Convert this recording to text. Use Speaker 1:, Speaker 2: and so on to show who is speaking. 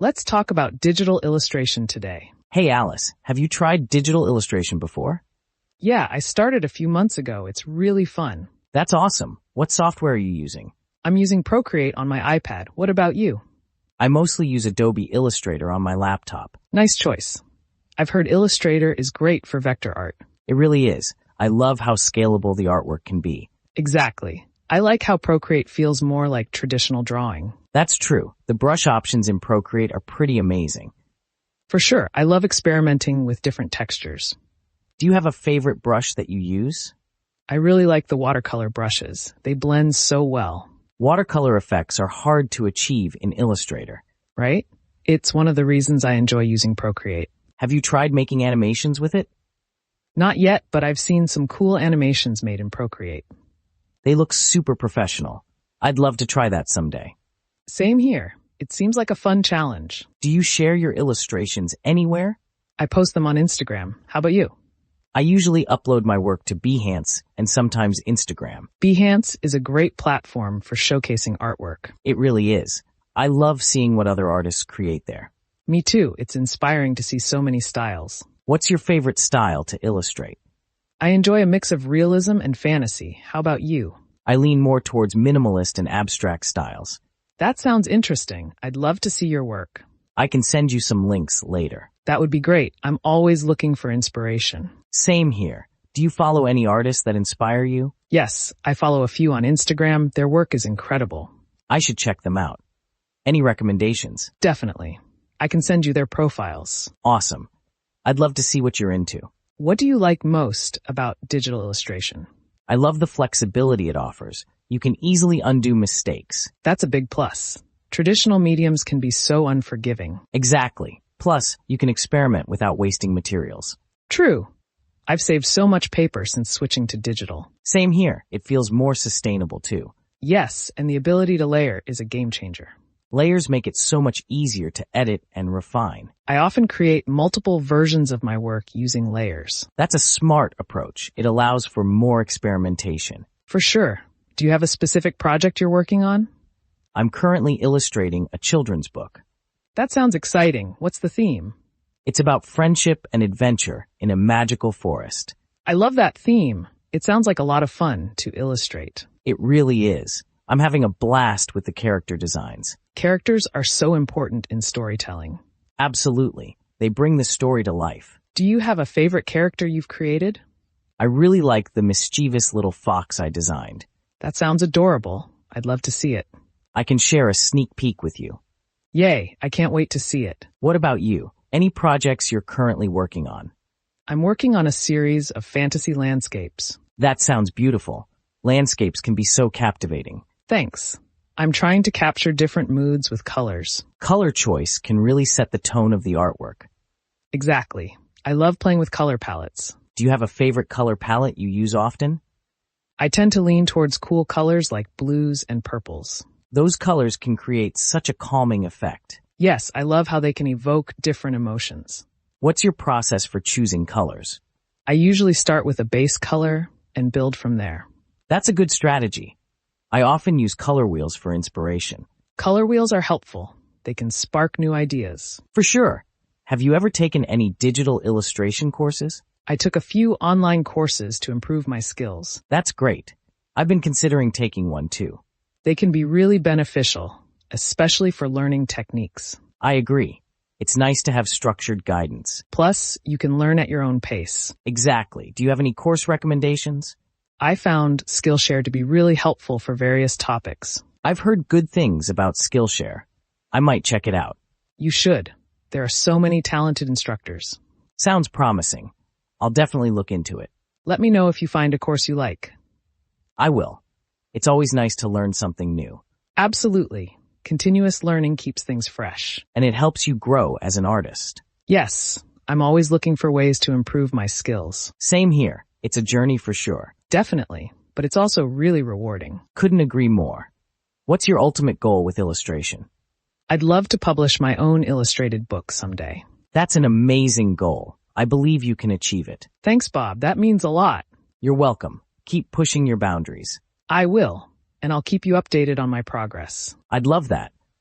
Speaker 1: Let's talk about digital illustration today.
Speaker 2: Hey Alice, have you tried digital illustration before?
Speaker 1: Yeah, I started a few months ago. It's really fun.
Speaker 2: That's awesome. What software are you using?
Speaker 1: I'm using Procreate on my iPad. What about you?
Speaker 2: I mostly use Adobe Illustrator on my laptop.
Speaker 1: Nice choice. I've heard Illustrator is great for vector art.
Speaker 2: It really is. I love how scalable the artwork can be.
Speaker 1: Exactly. I like how Procreate feels more like traditional drawing.
Speaker 2: That's true. The brush options in Procreate are pretty amazing.
Speaker 1: For sure, I love experimenting with different textures.
Speaker 2: Do you have a favorite brush that you use?
Speaker 1: I really like the watercolor brushes. They blend so well.
Speaker 2: Watercolor effects are hard to achieve in Illustrator.
Speaker 1: Right? It's one of the reasons I enjoy using Procreate.
Speaker 2: Have you tried making animations with it?
Speaker 1: Not yet, but I've seen some cool animations made in Procreate.
Speaker 2: They look super professional. I'd love to try that someday.
Speaker 1: Same here. It seems like a fun challenge.
Speaker 2: Do you share your illustrations anywhere?
Speaker 1: I post them on Instagram. How about you?
Speaker 2: I usually upload my work to Behance and sometimes Instagram.
Speaker 1: Behance is a great platform for showcasing artwork.
Speaker 2: It really is. I love seeing what other artists create there.
Speaker 1: Me too. It's inspiring to see so many styles.
Speaker 2: What's your favorite style to illustrate?
Speaker 1: I enjoy a mix of realism and fantasy. How about you?
Speaker 2: I lean more towards minimalist and abstract styles.
Speaker 1: That sounds interesting. I'd love to see your work.
Speaker 2: I can send you some links later.
Speaker 1: That would be great. I'm always looking for inspiration.
Speaker 2: Same here. Do you follow any artists that inspire you?
Speaker 1: Yes, I follow a few on Instagram. Their work is incredible.
Speaker 2: I should check them out. Any recommendations?
Speaker 1: Definitely. I can send you their profiles.
Speaker 2: Awesome. I'd love to see what you're into.
Speaker 1: What do you like most about digital illustration?
Speaker 2: I love the flexibility it offers. You can easily undo mistakes.
Speaker 1: That's a big plus. Traditional mediums can be so unforgiving.
Speaker 2: Exactly. Plus, you can experiment without wasting materials.
Speaker 1: True. I've saved so much paper since switching to digital.
Speaker 2: Same here. It feels more sustainable too.
Speaker 1: Yes, and the ability to layer is a game changer.
Speaker 2: Layers make it so much easier to edit and refine.
Speaker 1: I often create multiple versions of my work using layers.
Speaker 2: That's a smart approach. It allows for more experimentation.
Speaker 1: For sure. Do you have a specific project you're working on?
Speaker 2: I'm currently illustrating a children's book.
Speaker 1: That sounds exciting. What's the theme?
Speaker 2: It's about friendship and adventure in a magical forest.
Speaker 1: I love that theme. It sounds like a lot of fun to illustrate.
Speaker 2: It really is. I'm having a blast with the character designs.
Speaker 1: Characters are so important in storytelling.
Speaker 2: Absolutely. They bring the story to life.
Speaker 1: Do you have a favorite character you've created?
Speaker 2: I really like the mischievous little fox I designed.
Speaker 1: That sounds adorable. I'd love to see it.
Speaker 2: I can share a sneak peek with you.
Speaker 1: Yay, I can't wait to see it.
Speaker 2: What about you? Any projects you're currently working on?
Speaker 1: I'm working on a series of fantasy landscapes.
Speaker 2: That sounds beautiful. Landscapes can be so captivating.
Speaker 1: Thanks. I'm trying to capture different moods with colors.
Speaker 2: Color choice can really set the tone of the artwork.
Speaker 1: Exactly. I love playing with color palettes.
Speaker 2: Do you have a favorite color palette you use often?
Speaker 1: I tend to lean towards cool colors like blues and purples.
Speaker 2: Those colors can create such a calming effect.
Speaker 1: Yes, I love how they can evoke different emotions.
Speaker 2: What's your process for choosing colors?
Speaker 1: I usually start with a base color and build from there.
Speaker 2: That's a good strategy. I often use color wheels for inspiration.
Speaker 1: Color wheels are helpful. They can spark new ideas.
Speaker 2: For sure. Have you ever taken any digital illustration courses?
Speaker 1: I took a few online courses to improve my skills.
Speaker 2: That's great. I've been considering taking one too.
Speaker 1: They can be really beneficial, especially for learning techniques.
Speaker 2: I agree. It's nice to have structured guidance.
Speaker 1: Plus, you can learn at your own pace.
Speaker 2: Exactly. Do you have any course recommendations?
Speaker 1: I found Skillshare to be really helpful for various topics.
Speaker 2: I've heard good things about Skillshare. I might check it out.
Speaker 1: You should. There are so many talented instructors.
Speaker 2: Sounds promising. I'll definitely look into it.
Speaker 1: Let me know if you find a course you like.
Speaker 2: I will. It's always nice to learn something new.
Speaker 1: Absolutely. Continuous learning keeps things fresh.
Speaker 2: And it helps you grow as an artist.
Speaker 1: Yes, I'm always looking for ways to improve my skills.
Speaker 2: Same here. It's a journey for sure.
Speaker 1: Definitely, but it's also really rewarding.
Speaker 2: Couldn't agree more. What's your ultimate goal with illustration?
Speaker 1: I'd love to publish my own illustrated book someday.
Speaker 2: That's an amazing goal. I believe you can achieve it.
Speaker 1: Thanks, Bob. That means a lot.
Speaker 2: You're welcome. Keep pushing your boundaries.
Speaker 1: I will, and I'll keep you updated on my progress.
Speaker 2: I'd love that.